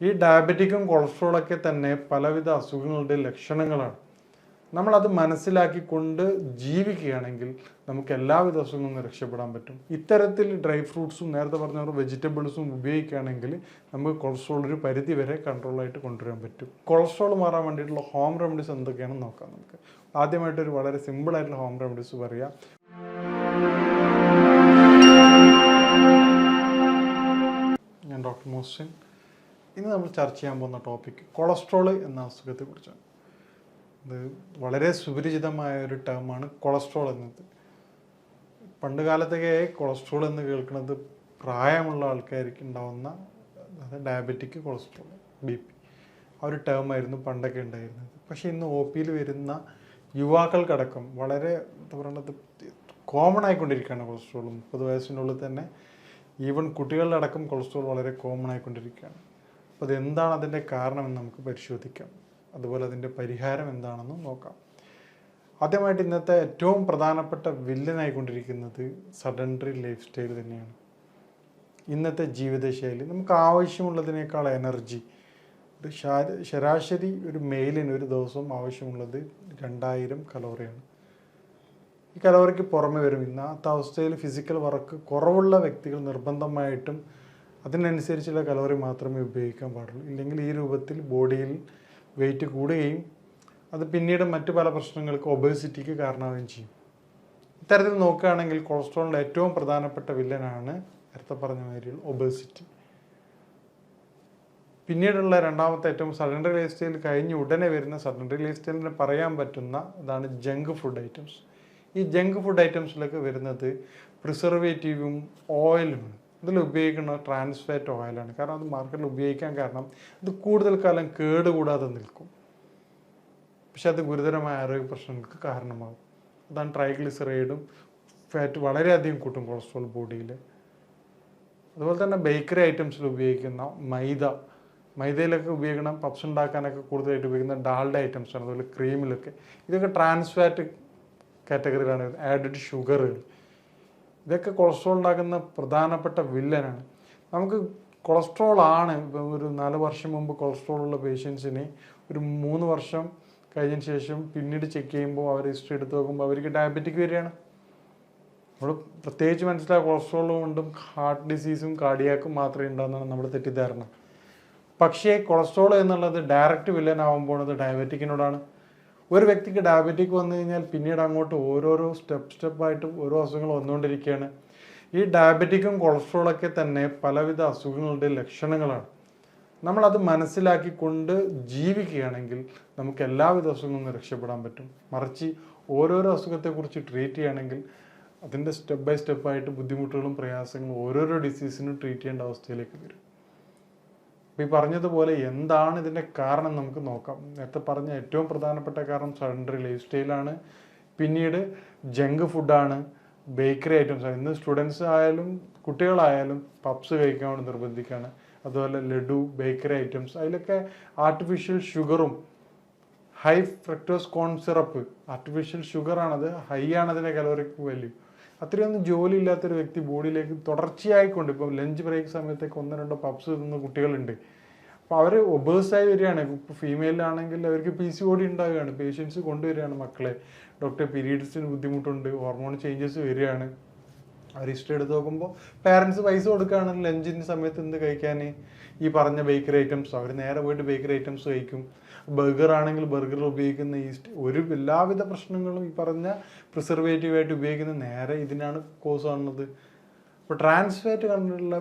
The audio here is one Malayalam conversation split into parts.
ഈ ഡയബറ്റിക്കും കൊളസ്ട്രോളൊക്കെ തന്നെ പലവിധ അസുഖങ്ങളുടെ ലക്ഷണങ്ങളാണ്. നമ്മളത് മനസ്സിലാക്കിക്കൊണ്ട് ജീവിക്കുകയാണെങ്കിൽ നമുക്ക് എല്ലാവിധ അസുഖങ്ങളിൽ നിന്ന് രക്ഷപ്പെടാൻ പറ്റും. ഇത്തരത്തിൽ ഡ്രൈ ഫ്രൂട്ട്സും നേരത്തെ പറഞ്ഞ വെജിറ്റബിൾസും ഉപയോഗിക്കുകയാണെങ്കിൽ നമുക്ക് കൊളസ്ട്രോൾ ഒരു പരിധി വരെ കൺട്രോളായിട്ട് കൊണ്ടുവരാൻ പറ്റും. കൊളസ്ട്രോൾ മാറാൻ വേണ്ടിയിട്ടുള്ള ഹോം റെമഡീസ് എന്തൊക്കെയാണെന്ന് നോക്കാം. നമുക്ക് ആദ്യമായിട്ടൊരു വളരെ സിമ്പിളായിട്ടുള്ള ഹോം റെമഡീസ് പറയാം. ഞാൻ ഡോക്ടർ മോഹ്സിൻ. ഇന്ന് നമ്മൾ ചർച്ച ചെയ്യാൻ പോകുന്ന ടോപ്പിക് കൊളസ്ട്രോൾ എന്ന അസുഖത്തെക്കുറിച്ചാണ്. ഇത് വളരെ സുപരിചിതമായ ഒരു ടേമാണ് കൊളസ്ട്രോൾ എന്നത്. പണ്ട് കാലത്തൊക്കെ കൊളസ്ട്രോൾ എന്ന് കേൾക്കുന്നത് പ്രായമുള്ള ആൾക്കാർക്ക് ഉണ്ടാവുന്ന ഡയബറ്റിക് കൊളസ്ട്രോൾ, BP, ആ ഒരു ടേമായിരുന്നു പണ്ടൊക്കെ ഉണ്ടായിരുന്നത്. പക്ഷേ ഇന്ന് OPയിൽ വരുന്ന യുവാക്കൾക്കടക്കം വളരെ എന്താ പറയുന്നത് കോമൺ ആയിക്കൊണ്ടിരിക്കുകയാണ് കൊളസ്ട്രോൾ. 30 വയസ്സിനുള്ളിൽ തന്നെ ഈവൻ കുട്ടികളുടെ അടക്കം കൊളസ്ട്രോൾ വളരെ കോമൺ ആയിക്കൊണ്ടിരിക്കുകയാണ്. അപ്പോൾ അതെന്താണ് അതിൻ്റെ കാരണമെന്ന് നമുക്ക് പരിശോധിക്കാം. അതുപോലെ അതിൻ്റെ പരിഹാരം എന്താണെന്നും നോക്കാം. ആദ്യമായിട്ട് ഇന്നത്തെ ഏറ്റവും പ്രധാനപ്പെട്ട വില്ലനായിക്കൊണ്ടിരിക്കുന്നത് സഡൻഡറി ലൈഫ് സ്റ്റൈൽ തന്നെയാണ്. ഇന്നത്തെ ജീവിതശൈലി നമുക്ക് ആവശ്യമുള്ളതിനേക്കാൾ എനർജി, ഒരു ശരാശരി ഒരു മെയിലിന് ഒരു ദിവസം ആവശ്യമുള്ളത് 2000 കലോറിയാണ്. ഈ കലോറിക്ക് പുറമെ വരും ഇന്നത്തെ അവസ്ഥയിൽ ഫിസിക്കൽ വർക്ക് കുറവുള്ള വ്യക്തികൾ നിർബന്ധമായിട്ടും അതിനനുസരിച്ചുള്ള കലോറി മാത്രമേ ഉപയോഗിക്കാൻ പാടുള്ളൂ. ഇല്ലെങ്കിൽ ഈ രൂപത്തിൽ ബോഡിയിൽ വെയിറ്റ് കൂടുകയും അത് പിന്നീട് മറ്റു പല പ്രശ്നങ്ങൾക്ക് ഒബേസിറ്റിക്ക് കാരണമാവുകയും ചെയ്യും. ഇത്തരത്തിൽ നോക്കുകയാണെങ്കിൽ കൊളസ്ട്രോളിൻ്റെ ഏറ്റവും പ്രധാനപ്പെട്ട വില്ലനാണ് നേരത്തെ പറഞ്ഞ മാതിരിയുള്ള ഒബേസിറ്റി. പിന്നീടുള്ള രണ്ടാമത്തെ ഏറ്റവും സഡൻഡറി ലൈഫ് സ്റ്റൈൽ കഴിഞ്ഞ് ഉടനെ വരുന്ന സഡൻഡറി ലൈഫ് സ്റ്റൈലിന് പറയാൻ പറ്റുന്ന ഇതാണ് ജങ്ക് ഫുഡ് ഐറ്റംസ്. ഈ ജങ്ക് ഫുഡ് ഐറ്റംസിലൊക്കെ വരുന്നത് പ്രിസർവേറ്റീവും ഓയിലുമാണ്. ഇതിൽ ഉപയോഗിക്കുന്ന ട്രാൻസ് ഫാറ്റ് ഓയിലാണ്. കാരണം അത് മാർക്കറ്റിൽ ഉപയോഗിക്കാൻ കാരണം ഇത് കൂടുതൽ കാലം കേടുകൂടാതെ നിൽക്കും. പക്ഷെ അത് ഗുരുതരമായ ആരോഗ്യ പ്രശ്നങ്ങൾക്ക് കാരണമാകും. അതാണ് ട്രൈഗ്ലിസറൈഡും ഫാറ്റ് വളരെയധികം കൂട്ടും കൊളസ്ട്രോൾ ബോഡിയിൽ. അതുപോലെ തന്നെ ബേക്കറി ഐറ്റംസിൽ ഉപയോഗിക്കുന്ന മൈദയിലൊക്കെ ഉപയോഗിക്കണം പപ്സ് ഉണ്ടാക്കാനൊക്കെ കൂടുതലായിട്ട് ഉപയോഗിക്കുന്ന ഡാൽഡ ഐറ്റംസാണ്. അതുപോലെ ക്രീമിലൊക്കെ ഇതൊക്കെ ട്രാൻസ് ഫാറ്റ് കാറ്റഗറിയിലാണ്. ആഡഡ് ഷുഗറുകൾ, ഇതൊക്കെ കൊളസ്ട്രോൾ ഉണ്ടാക്കുന്ന പ്രധാനപ്പെട്ട വില്ലനാണ്. നമുക്ക് കൊളസ്ട്രോൾ ആണ് ഇപ്പം ഒരു 4 വർഷം മുമ്പ് കൊളസ്ട്രോൾ ഉള്ള പേഷ്യൻസിന് ഒരു 3 വർഷം കഴിഞ്ഞതിന് ശേഷം പിന്നീട് ചെക്ക് ചെയ്യുമ്പോൾ അവർ ഹിസ്റ്ററി എടുത്ത് നോക്കുമ്പോൾ അവർക്ക് ഡയബറ്റിക് വരികയാണ്. നമ്മൾ പ്രത്യേകിച്ച് മനസ്സിലാക്കുക കൊളസ്ട്രോൾ കൊണ്ടും ഹാർട്ട് ഡിസീസും കാർഡിയാക്കും മാത്രമേ ഉണ്ടാകുന്നതാണ് നമ്മുടെ തെറ്റിദ്ധാരണ. പക്ഷേ കൊളസ്ട്രോൾ എന്നുള്ളത് ഡയറക്റ്റ് വില്ലനാവുമ്പോൾ അത് ഡയബറ്റിക്കിനോടാണ്. ഒരു വ്യക്തിക്ക് ഡയബറ്റിക് വന്നു കഴിഞ്ഞാൽ പിന്നീട് അങ്ങോട്ട് ഓരോരോ സ്റ്റെപ്പായിട്ട് ഓരോ അസുഖങ്ങൾ വന്നുകൊണ്ടിരിക്കുകയാണ്. ഈ ഡയബറ്റിക്കും കൊളസ്ട്രോളൊക്കെ തന്നെ പലവിധ അസുഖങ്ങളുടെ ലക്ഷണങ്ങളാണ്. നമ്മളത് മനസ്സിലാക്കിക്കൊണ്ട് ജീവിക്കുകയാണെങ്കിൽ നമുക്ക് എല്ലാവിധ അസുഖങ്ങളിൽ നിന്ന് രക്ഷപ്പെടാൻ പറ്റും. മറിച്ച് ഓരോരോ അസുഖത്തെക്കുറിച്ച് ട്രീറ്റ് ചെയ്യുകയാണെങ്കിൽ അതിൻ്റെ സ്റ്റെപ്പ് ബൈ സ്റ്റെപ്പായിട്ട് ബുദ്ധിമുട്ടുകളും പ്രയാസങ്ങളും ഓരോരോ ഡിസീസിനും ട്രീറ്റ് ചെയ്യേണ്ട അവസ്ഥയിലേക്ക് വരും. അപ്പോൾ ഈ പറഞ്ഞതുപോലെ എന്താണ് ഇതിൻ്റെ കാരണം നമുക്ക് നോക്കാം. നേരത്തെ പറഞ്ഞ ഏറ്റവും പ്രധാനപ്പെട്ട കാരണം സഡൻഡറി ലൈഫ് സ്റ്റൈലാണ്. പിന്നീട് ജങ്ക് ഫുഡാണ്, ബേക്കറി ഐറ്റംസാണ്. ഇന്ന് സ്റ്റുഡൻസ് ആയാലും കുട്ടികളായാലും പപ്സ് കഴിക്കാൻ വേണ്ടി നിർബന്ധിക്കുകയാണ്. അതുപോലെ ലഡു, ബേക്കറി ഐറ്റംസ്, അതിലൊക്കെ ആർട്ടിഫിഷ്യൽ ഷുഗറും high fructose corn syrup, artificial ഷുഗറാണത്, ഹൈ ആണ് അതിൻ്റെ കലോറിക് വാല്യൂ. അത്രയൊന്നും ജോലി ഇല്ലാത്തൊരു വ്യക്തി ബോഡിയിലേക്ക് തുടർച്ചയായിക്കൊണ്ട് ഇപ്പോൾ ലഞ്ച് ബ്രേക്ക് സമയത്തേക്ക് 1-2 പപ്സ് തിന്നുന്ന കുട്ടികളുണ്ട്. അപ്പോൾ അവർ ഒബേഴ്സായി വരികയാണ്. ഇപ്പോൾ ഫീമെയിലാണെങ്കിൽ അവർക്ക് PCOD ഉണ്ടാവുകയാണ്. പേഷ്യൻസ് കൊണ്ടുവരികയാണ് മക്കളെ, ഡോക്ടർ പീരീഡ്സിന് ബുദ്ധിമുട്ടുണ്ട്, ഹോർമോൺ ചേഞ്ചസ് വരികയാണ്. അവർ ഹിസ്റ്ററി എടുത്ത് നോക്കുമ്പോൾ പാരൻസ് പൈസ കൊടുക്കുകയാണ് ലഞ്ചിൻ്റെ സമയത്ത് എന്ത് കഴിക്കാൻ, ഈ പറഞ്ഞ ബേക്കറി ഐറ്റംസ്. അവർ നേരെ പോയിട്ട് ബേക്കറി ഐറ്റംസ് കഴിക്കും. ബർഗർ ആണെങ്കിൽ ബർഗറിൽ ഉപയോഗിക്കുന്ന എല്ലാവിധ പ്രശ്നങ്ങളും ഈ പറഞ്ഞ പ്രിസർവേറ്റീവായിട്ട് ഉപയോഗിക്കുന്ന നേരെ ഇതിനാണ് കോസ് ആവുന്നത്. അപ്പോൾ ട്രാൻസ് ഫാറ്റ് കണ്ടിട്ടുള്ള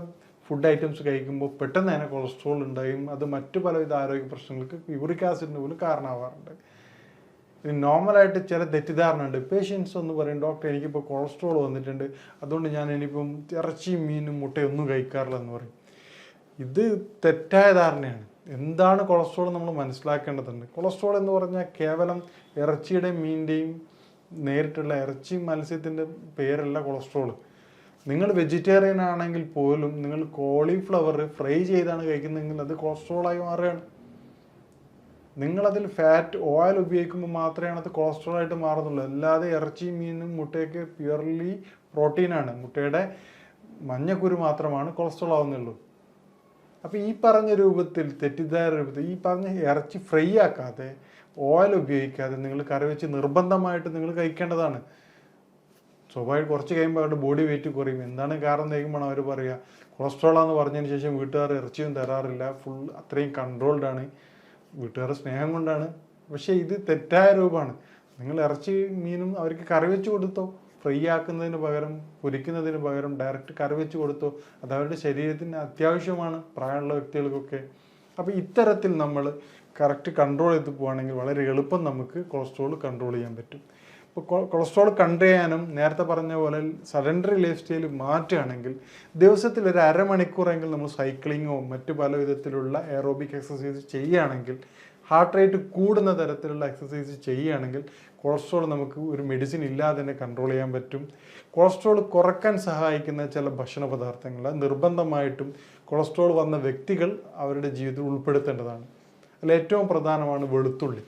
ഫുഡ് ഐറ്റംസ് കഴിക്കുമ്പോൾ പെട്ടെന്ന് തന്നെ കൊളസ്ട്രോൾ ഉണ്ടായും. അത് മറ്റു പലവിധ ആരോഗ്യ പ്രശ്നങ്ങൾക്ക് യൂറിക് ആസിഡിന് പോലും കാരണമാവാറുണ്ട്. ഇനി നോർമലായിട്ട് ചില തെറ്റിദ്ധാരണ ഉണ്ട്. പേഷ്യൻസ് ഒന്ന് പറയും, ഡോക്ടർ എനിക്കിപ്പോൾ കൊളസ്ട്രോൾ വന്നിട്ടുണ്ട്, അതുകൊണ്ട് ഞാൻ ഇനിയിപ്പം ഇറച്ചിയും മീനും മുട്ടയൊന്നും കഴിക്കാറില്ല എന്ന് പറയും. ഇത് തെറ്റായ ധാരണയാണ്. എന്താണ് കൊളസ്ട്രോൾ നമ്മൾ മനസ്സിലാക്കേണ്ടതുണ്ട്. കൊളസ്ട്രോൾ എന്ന് പറഞ്ഞാൽ കേവലം ഇറച്ചിയുടെയും മീനിൻ്റെയും നേരിട്ടുള്ള ഇറച്ചി മത്സ്യത്തിൻ്റെ പേരല്ല കൊളസ്ട്രോൾ. നിങ്ങൾ വെജിറ്റേറിയൻ ആണെങ്കിൽ പോലും നിങ്ങൾ കോളിഫ്ലവർ ഫ്രൈ ചെയ്താണ് കഴിക്കുന്നതെങ്കിൽ അത് കൊളസ്ട്രോളായി മാറുകയാണ്. നിങ്ങളതിൽ ഫാറ്റ് ഓയിൽ ഉപയോഗിക്കുമ്പോൾ മാത്രമേ അത് കൊളസ്ട്രോൾ ആയിട്ട് മാറുന്നുള്ളൂ. അല്ലാതെ ഇറച്ചിയും മീനും മുട്ടയൊക്കെ പ്യുവർലി പ്രോട്ടീനാണ്. മുട്ടയുടെ മഞ്ഞക്കുരു മാത്രമാണ് കൊളസ്ട്രോൾ ആവുന്നുള്ളൂ. അപ്പോൾ ഈ പറഞ്ഞ രൂപത്തിൽ തെറ്റിദ്ധാരണ രൂപത്തിൽ ഈ പറഞ്ഞ ഇറച്ചി ഫ്രൈ ആക്കാതെ ഓയിൽ ഉപയോഗിക്കാതെ നിങ്ങൾ കറി വെച്ച് നിർബന്ധമായിട്ട് നിങ്ങൾ കഴിക്കേണ്ടതാണ്. സ്വാഭാവികം കുറച്ച് കഴിയുമ്പോൾ അവരുടെ ബോഡി വെയിറ്റ് കുറയും. എന്താണ് കാരണം കഴിയുമ്പോൾ അവർ പറയുക കൊളസ്ട്രോളാന്ന് പറഞ്ഞതിന് ശേഷം വീട്ടുകാർ ഇറച്ചിയും തരാറില്ല, ഫുൾ അത്രയും കൺട്രോൾഡ് ആണ്, വീട്ടുകാരുടെ സ്നേഹം കൊണ്ടാണ്. പക്ഷേ ഇത് തെറ്റായ രൂപമാണ്. നിങ്ങൾ ഇറച്ചി മീനും അവർക്ക് കറി വെച്ച് കൊടുത്തോ, ഫ്രൈ ആക്കുന്നതിന് പകരം പൊരിക്കുന്നതിന് പകരം ഡയറക്റ്റ് കറി വെച്ച് കൊടുത്തോ, അത് അവരുടെ ശരീരത്തിന് അത്യാവശ്യമാണ്, പ്രായമുള്ള വ്യക്തികൾക്കൊക്കെ. അപ്പോൾ ഇത്തരത്തിൽ നമ്മൾ കറക്റ്റ് കൺട്രോൾ ചെയ്ത് പോവുകയാണെങ്കിൽ വളരെ എളുപ്പം നമുക്ക് കൊളസ്ട്രോൾ കൺട്രോൾ ചെയ്യാൻ പറ്റും. ഇപ്പോൾ കൊളസ്ട്രോൾ കൺട്രോൾ ചെയ്യാനും നേരത്തെ പറഞ്ഞ പോലെ സഡൻഡറി ലൈഫ് സ്റ്റൈൽ മാറ്റുകയാണെങ്കിൽ ദിവസത്തിൽ ഒരു അരമണിക്കൂറെങ്കിലും നമ്മൾ സൈക്ലിങ്ങോ മറ്റു പല വിധത്തിലുള്ള എയറോബിക് എക്സസൈസ് ചെയ്യുകയാണെങ്കിൽ, ഹാർട്ട് റേറ്റ് കൂടുന്ന തരത്തിലുള്ള എക്സസൈസ് ചെയ്യുകയാണെങ്കിൽ കൊളസ്ട്രോൾ നമുക്ക് ഒരു മെഡിസിൻ ഇല്ലാതെ തന്നെ കൺട്രോൾ ചെയ്യാൻ പറ്റും. കൊളസ്ട്രോൾ കുറയ്ക്കാൻ സഹായിക്കുന്ന ചില ഭക്ഷണ പദാർത്ഥങ്ങൾ നിർബന്ധമായിട്ടും കൊളസ്ട്രോൾ വന്ന വ്യക്തികൾ അവരുടെ ജീവിതത്തിൽ ഉൾപ്പെടുത്തേണ്ടതാണ്. അതിൽ ഏറ്റവും പ്രധാനമാണ് വെളുത്തുള്ളി.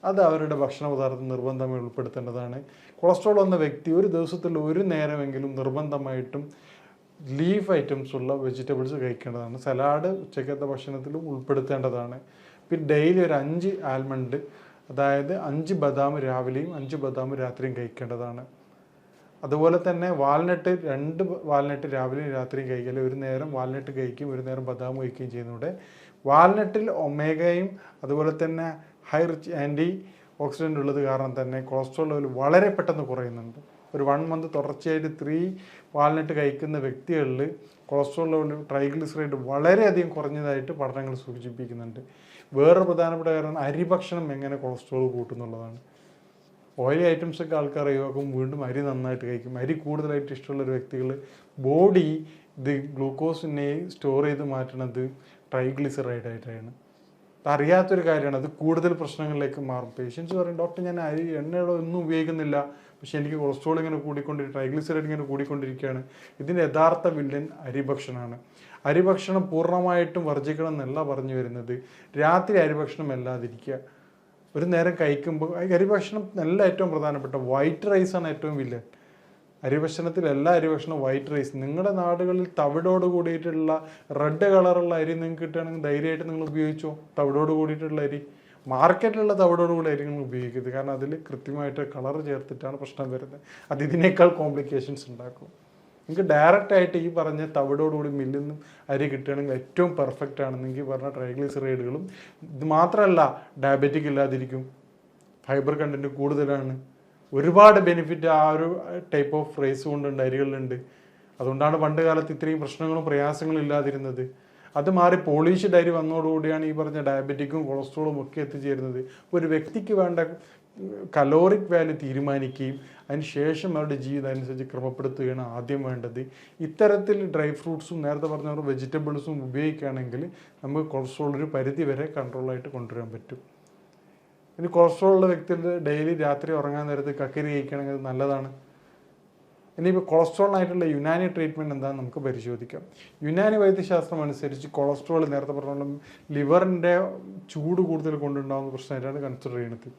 അത് അവരുടെ ഭക്ഷണ പദാർത്ഥം നിർബന്ധമായി ഉൾപ്പെടുത്തേണ്ടതാണ്. കൊളസ്ട്രോൾ വന്ന വ്യക്തി ഒരു ദിവസത്തിൽ ഒരു നേരമെങ്കിലും നിർബന്ധമായിട്ടും ലീഫ് ഐറ്റംസ് ഉള്ള വെജിറ്റബിൾസ് കഴിക്കേണ്ടതാണ്. സലാഡ് ഉച്ചക്കത്തെ ഭക്ഷണത്തിലും ഉൾപ്പെടുത്തേണ്ടതാണ്. പിന്നെ ഡെയിലി ഒരു 5 ആൽമണ്ട്, അതായത് 5 ബദാം രാവിലെയും 5 ബദാം രാത്രിയും കഴിക്കേണ്ടതാണ്. അതുപോലെ തന്നെ വാൽനട്ട് 2 വാൽനട്ട് രാവിലെയും രാത്രിയും കഴിക്കുക. ഒരു നേരം വാൽനട്ട് കഴിക്കും, ഒരു നേരം ബദാം കഴിക്കുകയും ചെയ്യുന്നതോടെ വാൽനട്ടിൽ ഒമേഗയും അതുപോലെ തന്നെ ഹൈ റിച്ച് ആൻറ്റി ഓക്സിഡൻ്റ് ഉള്ളത് കാരണം തന്നെ കൊളസ്ട്രോൾ ലെവൽ വളരെ പെട്ടെന്ന് കുറയുന്നുണ്ട്. ഒരു 1 മന്ത് തുടർച്ചയായിട്ട് 3 വാൽനട്ട് കഴിക്കുന്ന വ്യക്തികളിൽ കൊളസ്ട്രോൾ ലെവൽ ട്രൈഗ്ലിസറൈഡ് വളരെയധികം കുറഞ്ഞതായിട്ട് പഠനങ്ങൾ സൂചിപ്പിക്കുന്നുണ്ട്. വേറൊരു പ്രധാനപ്പെട്ട കാരണം അരി ഭക്ഷണം എങ്ങനെ കൊളസ്ട്രോൾ കൂട്ടുന്നുള്ളതാണ്. ഓയിലി ഐറ്റംസൊക്കെ ആൾക്കാർ ഒഴിവാക്കും, വീണ്ടും അരി നന്നായിട്ട് കഴിക്കും. അരി കൂടുതലായിട്ട് ഇഷ്ടമുള്ള ഒരു വ്യക്തികൾ ബോഡി ഇത് ഗ്ലൂക്കോസിനെ സ്റ്റോർ ചെയ്ത് മാറ്റുന്നത് ട്രൈഗ്ലിസറൈഡ് ആയിട്ടാണ്. അറിയാത്തൊരു കാര്യമാണ്. അത് കൂടുതൽ പ്രശ്നങ്ങളിലേക്ക് മാറും. പേഷ്യൻസ് പറയും, ഡോക്ടർ ഞാൻ അരി എണ്ണയുടെ ഒന്നും ഉപയോഗിക്കുന്നില്ല, പക്ഷേ എനിക്ക് കൊളസ്ട്രോൾ ഇങ്ങനെ ട്രൈഗ്ലിസറൈഡ് ഇങ്ങനെ കൂടിക്കൊണ്ടിരിക്കുകയാണ്. ഇതിൻ്റെ യഥാർത്ഥ വില്ലൻ അരിഭക്ഷണമാണ്. അരിഭക്ഷണം പൂർണ്ണമായിട്ടും വർജിക്കണം എന്നല്ല പറഞ്ഞു വരുന്നത്. രാത്രി അരിഭക്ഷണം അല്ലാതിരിക്കുക. ഒരു നേരം കഴിക്കുമ്പോൾ അരിഭക്ഷണം നല്ല ഏറ്റവും പ്രധാനപ്പെട്ട വൈറ്റ് റൈസാണ് ഏറ്റവും വില്ലൻ. അരിഭക്ഷണത്തിൽ എല്ലാ അരിഭക്ഷണം വൈറ്റ് റൈസ്. നിങ്ങളുടെ നാടുകളിൽ തവിടോട് കൂടിയിട്ടുള്ള റെഡ് കളറുള്ള അരി നിങ്ങൾക്ക് കിട്ടുകയാണെങ്കിൽ ധൈര്യമായിട്ട് നിങ്ങൾ ഉപയോഗിച്ചോ. തവിടോട് കൂടിയിട്ടുള്ള അരി, മാർക്കറ്റിലുള്ള തവിടോട് കൂടി അരി നിങ്ങൾ ഉപയോഗിക്കരുത്. കാരണം അതിൽ കൃത്യമായിട്ട് കളർ ചേർത്തിട്ടാണ് പ്രശ്നം വരുന്നത്. അത് ഇതിനേക്കാൾ കോംപ്ലിക്കേഷൻസ് ഉണ്ടാക്കും. നിങ്ങൾക്ക് ഡയറക്റ്റായിട്ട് ഈ പറഞ്ഞ തവിടോടുകൂടി മില്ലിൽ നിന്നും അരി കിട്ടുകയാണെങ്കിൽ ഏറ്റവും പെർഫെക്റ്റ് ആണ്. നിങ്ങൾക്ക് പറഞ്ഞ ട്രൈഗ്ലിസറൈഡുകളും ഇത് മാത്രമല്ല ഡയബറ്റിക് ഇല്ലാതിരിക്കും, ഫൈബർ കണ്ടൻറ്റ് കൂടുതലാണ്, ഒരുപാട് ബെനിഫിറ്റ് ആ ഒരു ടൈപ്പ് ഓഫ് റൈസ് കൊണ്ടുണ്ട്, അരികളിലുണ്ട്. അതുകൊണ്ടാണ് പണ്ട് കാലത്ത് ഇത്രയും പ്രശ്നങ്ങളും പ്രയാസങ്ങളും ഇല്ലാതിരുന്നത്. അത് മാറി പോളിഷ്ഡ് അരി വന്നതോടുകൂടിയാണ് ഈ പറഞ്ഞ ഡയബറ്റിക്കും കൊളസ്ട്രോളും ഒക്കെ എത്തിച്ചേരുന്നത്. ഒരു വ്യക്തിക്ക് വേണ്ട കലോറിക് വാല്യൂ തീരുമാനിക്കുകയും അതിന് ശേഷം അവരുടെ ജീവിതം അനുസരിച്ച് ക്രമപ്പെടുത്തുകയാണ് ആദ്യം വേണ്ടത്. ഇത്തരത്തിൽ ഡ്രൈ ഫ്രൂട്ട്സും നേരത്തെ പറഞ്ഞ വെജിറ്റബിൾസും ഉപയോഗിക്കുകയാണെങ്കിൽ നമുക്ക് കൊളസ്ട്രോൾ ഒരു പരിധി വരെ കൺട്രോളായിട്ട് കൊണ്ടുവരാൻ പറ്റും. ഇനി കൊളസ്ട്രോൾ ഉള്ള വ്യക്തികൾ ഡെയിലി രാത്രി ഉറങ്ങാൻ നേരത്ത് കക്കരി കഴിക്കുകയാണെങ്കിൽ അത് നല്ലതാണ്. ഇനിയിപ്പോൾ കൊളസ്ട്രോളിനായിട്ടുള്ള യുനാനി ട്രീറ്റ്മെൻറ്റ് എന്താണെന്ന് നമുക്ക് പരിശോധിക്കാം. യുനാനി വൈദ്യശാസ്ത്രം അനുസരിച്ച് കൊളസ്ട്രോൾ നേരത്തെ പറഞ്ഞ ലിവറിൻ്റെ ചൂട് കൂടുതൽ കൊണ്ടുണ്ടാകുന്ന പ്രശ്നമായിട്ടാണ് കൺസിഡർ ചെയ്യുന്നത്.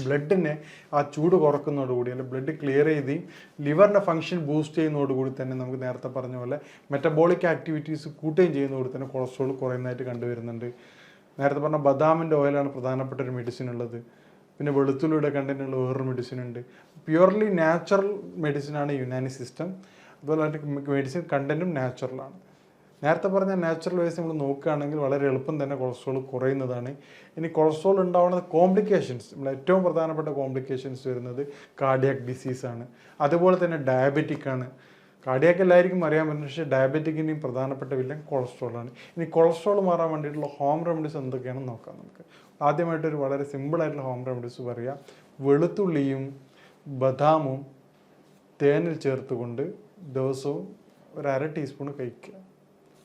ബ്ലഡിനെ ആ ചൂട് കുറക്കുന്നതോടുകൂടി അല്ലെങ്കിൽ ബ്ലഡ് ക്ലിയർ ചെയ്യുകയും ലിവറിൻ്റെ ഫംഗ്ഷൻ ബൂസ്റ്റ് ചെയ്യുന്നതോടുകൂടി തന്നെ നമുക്ക് നേരത്തെ പറഞ്ഞ പോലെ മെറ്റബോളിക് ആക്ടിവിറ്റീസ് കൂട്ടുകയും ചെയ്യുന്നതോടെ തന്നെ കൊളസ്ട്രോൾ കുറയുന്നതായിട്ട് കണ്ടുവരുന്നുണ്ട്. നേരത്തെ പറഞ്ഞ ബദാമിൻ്റെ ഓയിലാണ് പ്രധാനപ്പെട്ട ഒരു മെഡിസിൻ ഉള്ളത്. പിന്നെ വെളുത്തുള്ളിയുടെ കണ്ടൻറ്റുള്ള വേറൊരു മെഡിസിൻ ഉണ്ട്. പ്യുവർലി നാച്ചുറൽ മെഡിസിനാണ് യുനാനി സിസ്റ്റം. അതുപോലെ മെഡിസിൻ കണ്ടൻറ്റും നാച്ചുറലാണ്. നേരത്തെ പറഞ്ഞ നാച്ചുറൽ വൈസ് നമ്മൾ നോക്കുകയാണെങ്കിൽ വളരെ എളുപ്പം തന്നെ കൊളസ്ട്രോൾ കുറയുന്നതാണ്. ഇനി കൊളസ്ട്രോൾ ഉണ്ടാവുന്ന കോംപ്ലിക്കേഷൻസ്, നമ്മൾ ഏറ്റവും പ്രധാനപ്പെട്ട കോംപ്ലിക്കേഷൻസ് വരുന്നത് കാർഡിയാക് ഡിസീസാണ്. അതുപോലെ തന്നെ ഡയബറ്റിക് ആണ്. കാർഡിയാക്ക് എല്ലാവർക്കും അറിയാൻ പറ്റും, പക്ഷേ ഡയബറ്റിക്കിൻ്റെയും പ്രധാനപ്പെട്ട വില്ലൻ കൊളസ്ട്രോളാണ്. ഇനി കൊളസ്ട്രോൾ മാറാൻ വേണ്ടിയിട്ടുള്ള ഹോം റെമഡീസ് എന്തൊക്കെയാണെന്ന് നോക്കാം നമുക്ക്. ആദ്യമായിട്ടൊരു വളരെ സിമ്പിളായിട്ടുള്ള ഹോം റെമഡീസ് പറയാം. വെളുത്തുള്ളിയും ബദാമും തേനിൽ ചേർത്തുകൊണ്ട് ദിവസവും ഒരു 1/2 ടീസ്പൂൺ കഴിക്കുക.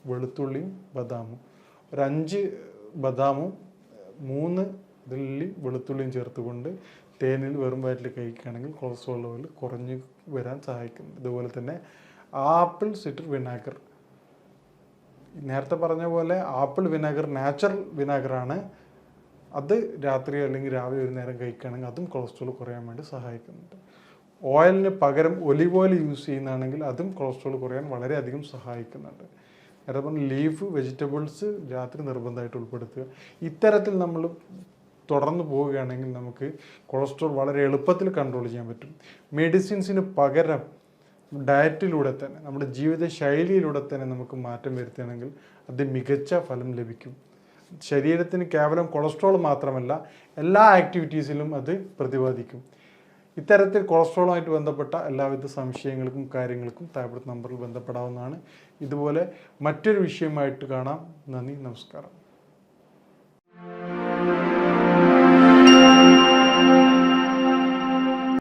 വെളുത്തുള്ളിയും ബദാമും 5 ബദാമും 3 ഇല്ലി വെളുത്തുള്ളിയും ചേർത്തുകൊണ്ട് തേനിൽ വെറും വയറ്റിൽ കഴിക്കുകയാണെങ്കിൽ കൊളസ്ട്രോൾ ലെവൽ കുറഞ്ഞ് വരാൻ സഹായിക്കും. ഇതുപോലെ തന്നെ ആപ്പിൾ സിട്രർ വിനാഗർ, നേരത്തെ പറഞ്ഞ പോലെ ആപ്പിൾ വിനാഗർ നാച്ചുറൽ വിനാഗറാണ്. അത് രാത്രി അല്ലെങ്കിൽ രാവിലെ ഒരു നേരം കഴിക്കുകയാണെങ്കിൽ അതും കൊളസ്ട്രോൾ കുറയാൻ വേണ്ടി സഹായിക്കുന്നുണ്ട്. ഓയിലിന് പകരം ഒലിവ് ഓയിൽ യൂസ് ചെയ്യുന്നതാണെങ്കിൽ അതും കൊളസ്ട്രോൾ കുറയാൻ വളരെയധികം സഹായിക്കുന്നുണ്ട്. അതേപോലെ ലീഫ് വെജിറ്റബിൾസ് രാത്രി നിർബന്ധമായിട്ട് ഉൾപ്പെടുത്തുക. ഇത്തരത്തിൽ നമ്മൾ തുടർന്ന് പോവുകയാണെങ്കിൽ നമുക്ക് കൊളസ്ട്രോൾ വളരെ എളുപ്പത്തിൽ കൺട്രോൾ ചെയ്യാൻ പറ്റും. മെഡിസിൻസിന് പകരം ഡയറ്റിലൂടെ തന്നെ നമ്മുടെ ജീവിതശൈലിയിലൂടെ തന്നെ നമുക്ക് മാറ്റം വരുത്തുകയാണെങ്കിൽ അത് മികച്ച ഫലം ലഭിക്കും. ശരീരത്തിന് കേവലം കൊളസ്ട്രോൾ മാത്രമല്ല എല്ലാ ആക്ടിവിറ്റീസിലും അത് പ്രതിപാദിക്കും. ഇത്തരത്തിൽ കൊളസ്ട്രോളുമായിട്ട് ബന്ധപ്പെട്ട എല്ലാവിധ സംശയങ്ങൾക്കും കാര്യങ്ങൾക്കും താഴത്തെ നമ്പറിൽ ബന്ധപ്പെടാവുന്നതാണ്. ഇതുപോലെ മറ്റൊരു വിഷയമായിട്ട് കാണാം. നന്ദി, നമസ്കാരം.